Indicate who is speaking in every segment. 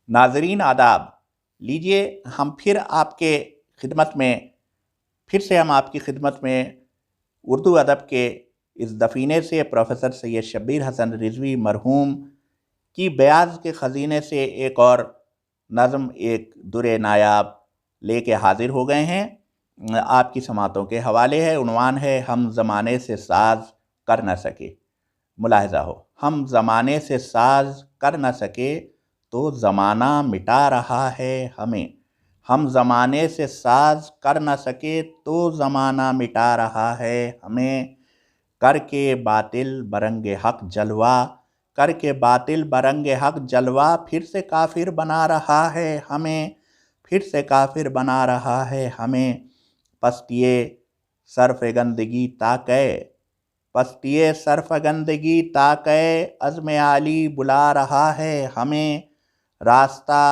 Speaker 1: नाज़रीन आदाब। लीजिए हम फिर आपके खिदमत में फिर से हम आपकी खिदमत में उर्दू अदब के इस दफ़ीने से प्रोफ़ेसर सैयद शब्बीर हसन रिज़वी मरहूम की बयाज़ के ख़ज़ीने से एक और नज़्म, एक दुरे नायाब लेके हाज़िर हो गए हैं। आपकी समातों के हवाले है। उन्वान है हम ज़माने से साज़ कर न सके। मुलाहिज़ा हो, हम ज़माने से साज़ कर न सके तो ज़माना मिटा रहा है हमें। हम ज़माने से साज़ कर न सके तो ज़माना मिटा रहा है हमें। करके बातिल बरंगे हक़ जलवा, करके बातिल बरंगे हक़ जलवा, फिर से काफिर बना रहा है हमें, फिर से काफिर बना रहा है हमें। पस्तिए सरफ़गंदगी ताक़े, पस्तिए सरफ़गंदगी ताक़े अज़्म आली बुला रहा है हमें। रास्ता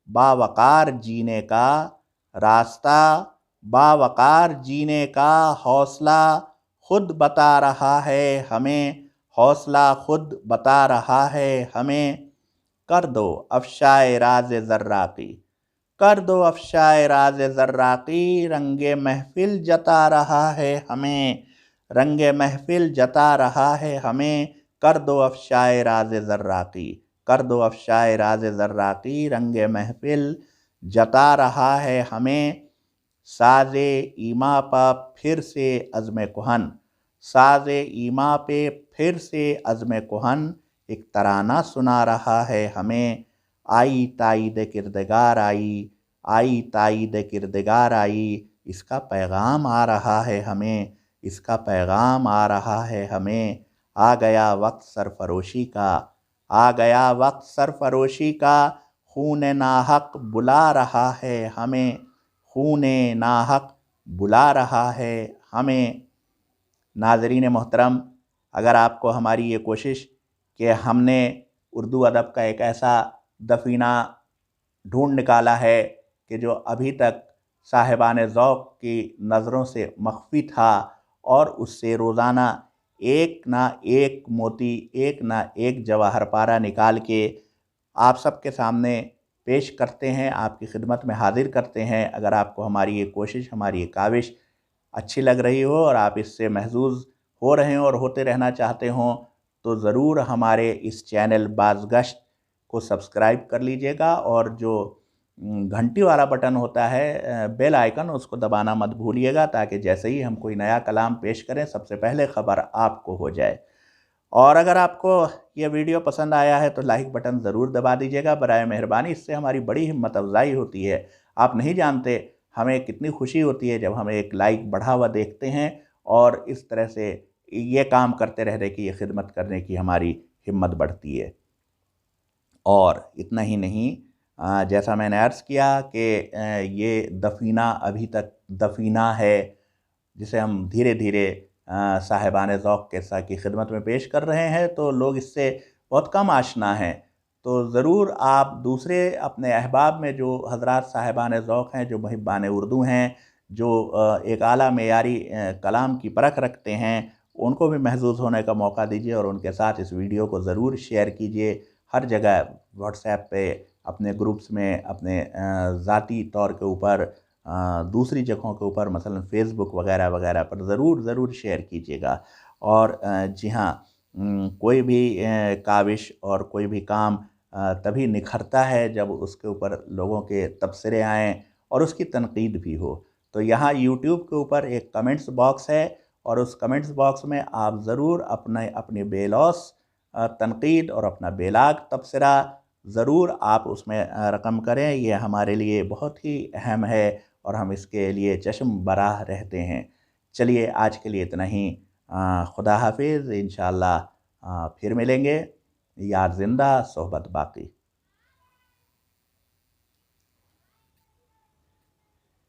Speaker 1: बावक़ार जीने का, रास्ता बावक़ार जीने का हौसला खुद बता रहा है हमें, हौसला खुद बता रहा है हमें। कर दो अफ़शाए राज़ ज़र्राक़ी, कर दो अफ़शाए राज़ ज़र्राक़ी, रंगे महफ़िल जता रहा है हमें, रंगे महफ़िल जता रहा है हमें। कर दो अफ़शाए राज़ ज़र्राक़ी, कर दो अफ़शाए राज़ ज़र्राक़ी, रंगे महफ़िल जता रहा है हमें। साज़े ईमा पा फिर से अज़्म कुहन, साज़े ईमा पे फिर से अज़्म कुहन, एक तराना सुना रहा है हमें। आई ताईद किरदगार आई, आई ताईद किरदगार आई, इसका पैगाम आ रहा है हमें, इसका पैगाम आ रहा है हमें। आ गया वक्त सरफरोशी का, आ गया वक्त सरफरोशी का, खून नाहक बुला रहा है हमें, खून नाहक बुला रहा है हमें। नाज़रीन मोहतरम, अगर आपको हमारी ये कोशिश कि हमने उर्दू अदब का एक ऐसा दफ़ीना ढूंढ निकाला है कि जो अभी तक साहिबान ज़ौक़ की नज़रों से मख्फ़ी था, और उससे रोज़ाना एक ना एक मोती, एक ना एक जवाहर पारा निकाल के आप सबके सामने पेश करते हैं, आपकी खिदमत में हाज़िर करते हैं। अगर आपको हमारी ये कोशिश, हमारी ये काविश अच्छी लग रही हो और आप इससे महज़ूज़ हो रहे हों और होते रहना चाहते हों, तो ज़रूर हमारे इस चैनल बाज़गश्त को सब्सक्राइब कर लीजिएगा, और जो घंटी वाला बटन होता है, बेल आइकन, उसको दबाना मत भूलिएगा, ताकि जैसे ही हम कोई नया कलाम पेश करें सबसे पहले ख़बर आपको हो जाए। और अगर आपको ये वीडियो पसंद आया है तो लाइक बटन ज़रूर दबा दीजिएगा बराए मेहरबानी, इससे हमारी बड़ी हिम्मत अफ़ज़ाई होती है। आप नहीं जानते हमें कितनी खुशी होती है जब हम एक लाइक बढ़ा हुआ देखते हैं, और इस तरह से ये काम करते रहने की, ये खिदमत करने की हमारी हिम्मत बढ़ती है। और इतना ही नहीं, जैसा मैंने अर्ज़ किया कि ये दफ़ीना अभी तक दफ़ीना है, जिसे हम धीरे धीरे साहिबान ज़ौक़ के की खिदमत में पेश कर रहे हैं, तो लोग इससे बहुत कम आशना हैं। तो ज़रूर आप दूसरे अपने अहबाब में जो हज़रात साहिबान ज़ौक़ हैं, जो मुहिब्बान उर्दू हैं, जो एक आला मेयारी कलाम की परख रखते हैं, उनको भी महज़ूज़ होने का मौका दीजिए, और उनके साथ इस वीडियो को ज़रूर शेयर कीजिए। हर जगह व्हाट्सएप पे, अपने ग्रुप्स में, अपने ज़ाती तौर के ऊपर, दूसरी जगहों के ऊपर, मसलन फ़ेसबुक वगैरह वगैरह पर ज़रूर शेयर कीजिएगा। और जी हाँ, कोई भी काविश और कोई भी काम तभी निखरता है जब उसके ऊपर लोगों के तबसरे आएँ और उसकी तनकीद भी हो। तो यहाँ यूट्यूब के ऊपर एक कमेंट्स बॉक्स है, और उस कमेंट्स बॉक्स में आप ज़रूर अपनी बेलौस तनकीद और अपना बेलाग तबसरा ज़रूर आप उसमें रकम करें। ये हमारे लिए बहुत ही अहम है, और हम इसके लिए चश्म बराह रहते हैं। चलिए आज के लिए इतना ही। खुदा हाफिज़। इंशाअल्लाह फिर मिलेंगे। यार ज़िंदा सोहबत बाकी।